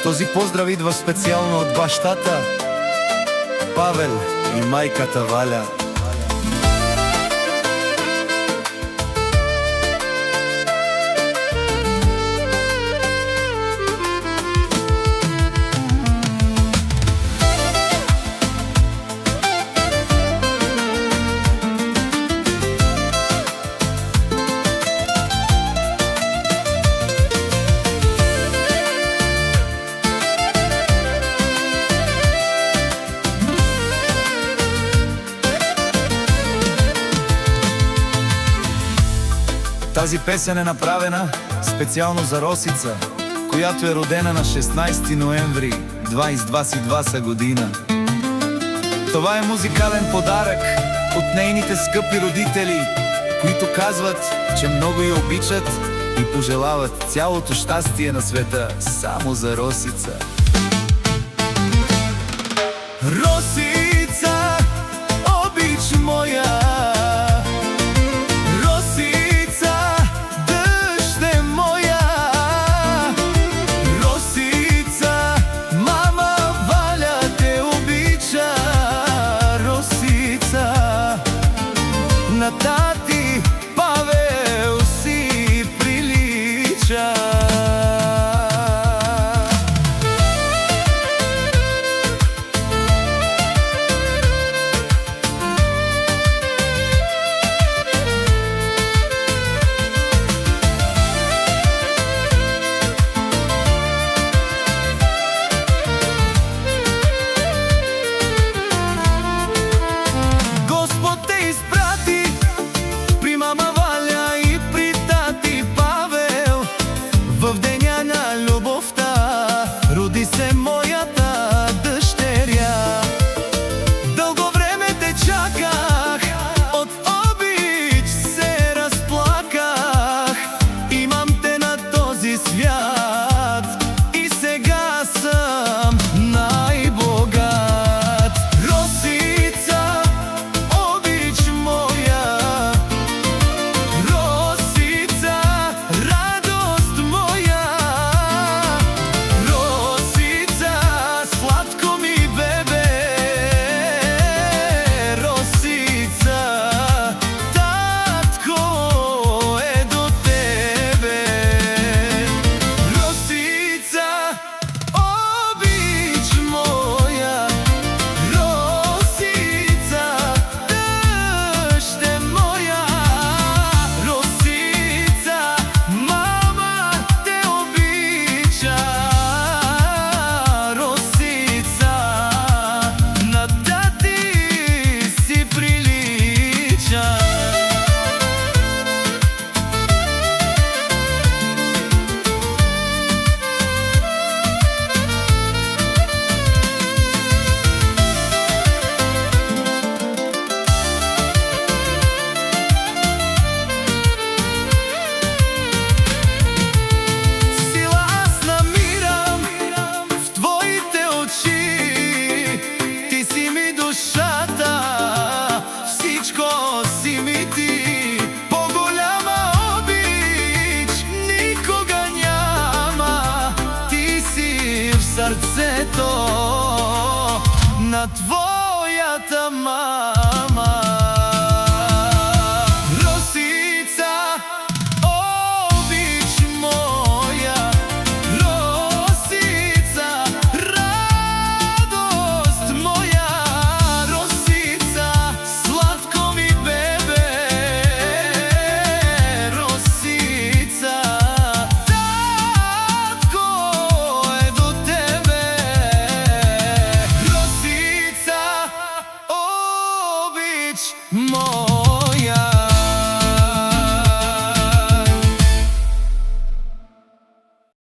Този поздрав идва специално от бащата Павел и майката Валя. Тази песен е направена специално за Росица, която е родена на 16 ноември 2022 година. Това е музикален подарък от нейните скъпи родители, които казват, че много я обичат и пожелават цялото щастие на света само за Росица. Росица, обич моя, на